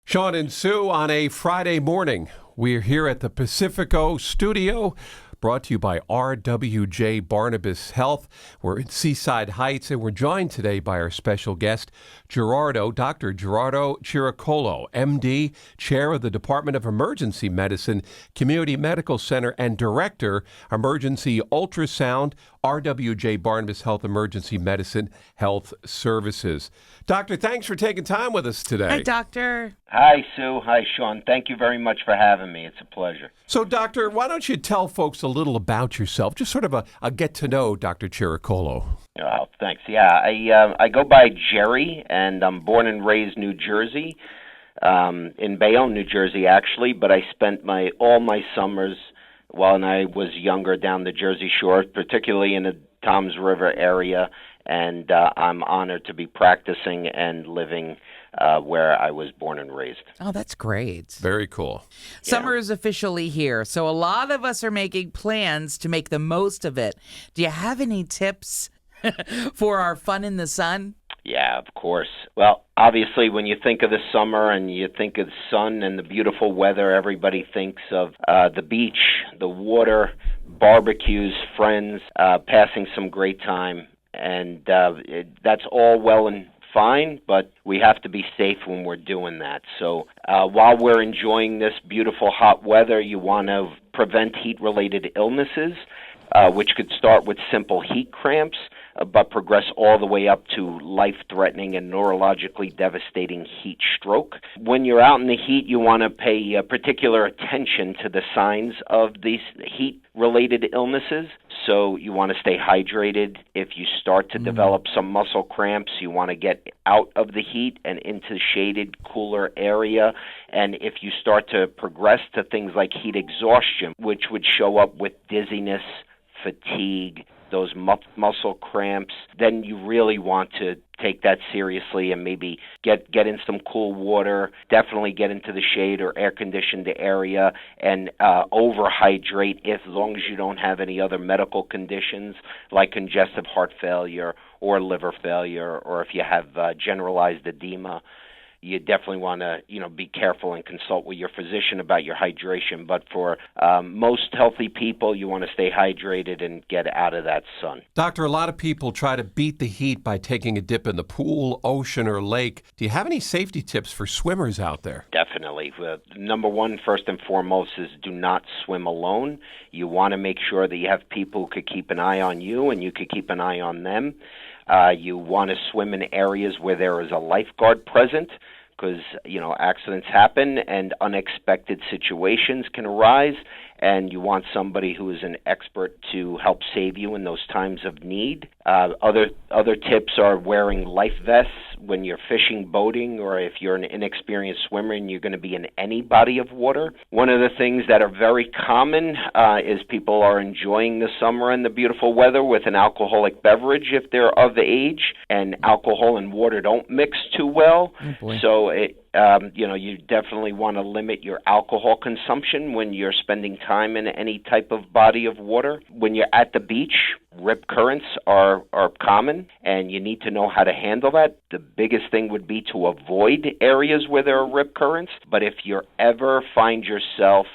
Shawn and Sue on a Friday morning. We're here at the Pacifico studio, brought to you by RWJBarnabas Health. We're in Seaside Heights, and we're joined today by our special guest, Dr. Gerardo Chiricolo, MD, Chair of the Department of Emergency Medicine, Community Medical Center, and Director, Emergency Ultrasound, RWJBarnabas Health Emergency Medicine Health Services. Doctor, thanks for taking time with us today. Hi, Doctor. Hi, Sue. Hi, Shawn. Thank you very much for having me. It's a pleasure. So, Doctor, why don't you tell folks a little about yourself? Just sort of a get-to-know Dr. Chiricolo. Oh, thanks. Yeah, I go by Jerry, and I'm born and raised New Jersey, in Bayonne, New Jersey, actually, but I spent all my summers when I was younger down the Jersey Shore, particularly in the Toms River area, and I'm honored to be practicing and living where I was born and raised. Oh, that's great. Very cool. Summer is officially here, so a lot of us are making plans to make the most of it. Do you have any tips for our fun in the sun? Yeah, of course. Well, obviously, when you think of the summer and you think of the sun and the beautiful weather, everybody thinks of the beach, the water, barbecues, friends, passing some great time. And that's all well and fine, but we have to be safe when we're doing that. So while we're enjoying this beautiful hot weather, you want to prevent heat-related illnesses, which could start with simple heat cramps, but progress all the way up to life-threatening and neurologically devastating heat stroke. When you're out in the heat, you want to pay particular attention to the signs of these heat-related illnesses. So you want to stay hydrated. If you start to develop some muscle cramps, you want to get out of the heat and into shaded, cooler area. And if you start to progress to things like heat exhaustion, which would show up with dizziness, fatigue, those muscle cramps, then you really want to take that seriously and maybe get in some cool water, definitely get into the shade or air-conditioned area, and overhydrate as long as you don't have any other medical conditions like congestive heart failure or liver failure, or if you have generalized edema. You definitely want to, be careful and consult with your physician about your hydration. But for most healthy people, you want to stay hydrated and get out of that sun. Doctor, a lot of people try to beat the heat by taking a dip in the pool, ocean, or lake. Do you have any safety tips for swimmers out there? Definitely. Number one, first and foremost, is do not swim alone. You want to make sure that you have people who could keep an eye on you and you could keep an eye on them. You want to swim in areas where there is a lifeguard present, because, accidents happen and unexpected situations can arise, and you want somebody who is an expert to help save you in those times of need. Other tips are wearing life vests when you're fishing, boating, or if you're an inexperienced swimmer and you're going to be in any body of water. One of the things that are very common is people are enjoying the summer and the beautiful weather with an alcoholic beverage if they're of age, and alcohol and water don't mix too well. Oh, boy. So you definitely want to limit your alcohol consumption when you're spending time in any type of body of water. When you're at the beach, rip currents are common, and you need to know how to handle that. The biggest thing would be to avoid areas where there are rip currents, but if you ever find yourself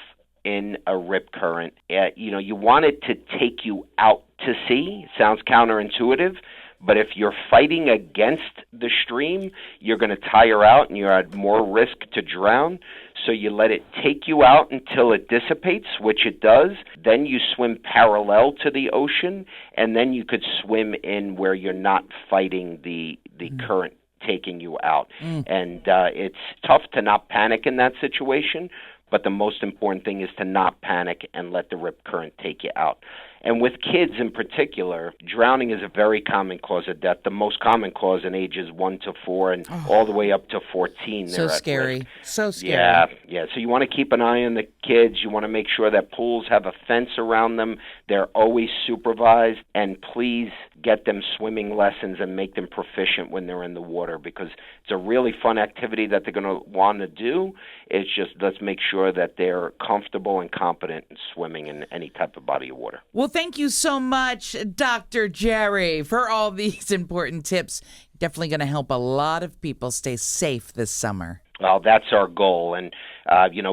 in a rip current, you want it to take you out to sea. Sounds counterintuitive, but if you're fighting against the stream, you're going to tire out and you're at more risk to drown. So you let it take you out until it dissipates, which it does. Then you swim parallel to the ocean, and then you could swim in where you're not fighting the current taking you out. And it's tough to not panic in that situation, but the most important thing is to not panic and let the rip current take you out. And with kids in particular, drowning is a very common cause of death. The most common cause in ages 1 to 4 and all the way up to 14. So scary. So scary. Yeah. So you want to keep an eye on the kids. You want to make sure that pools have a fence around them. They're always supervised. And please get them swimming lessons and make them proficient when they're in the water, because it's a really fun activity that they're going to want to do. It's just let's make sure that they're comfortable and competent in swimming in any type of body of water. Well, thank you so much, Dr. Jerry, for all these important tips. Definitely going to help a lot of people stay safe this summer. Well, that's our goal, and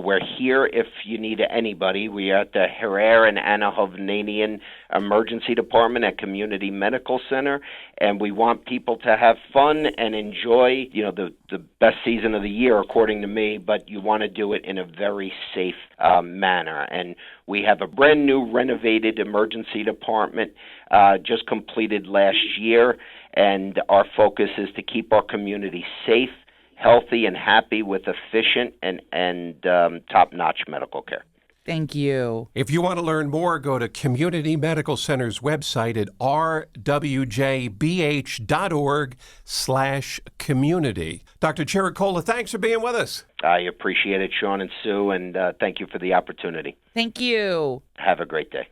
we're here if you need anybody. We are at the Hirair and Hovnanian Emergency Department at Community Medical Center, and we want people to have fun and enjoy, the best season of the year, according to me, but you want to do it in a very safe manner. And we have a brand new renovated emergency department just completed last year, and our focus is to keep our community safe, healthy, and happy with efficient and top-notch medical care. Thank you. If you want to learn more, go to Community Medical Center's website at rwjbh.org/community. Dr. Chiricolo, thanks for being with us. I appreciate it, Shawn and Sue, and thank you for the opportunity. Thank you. Have a great day.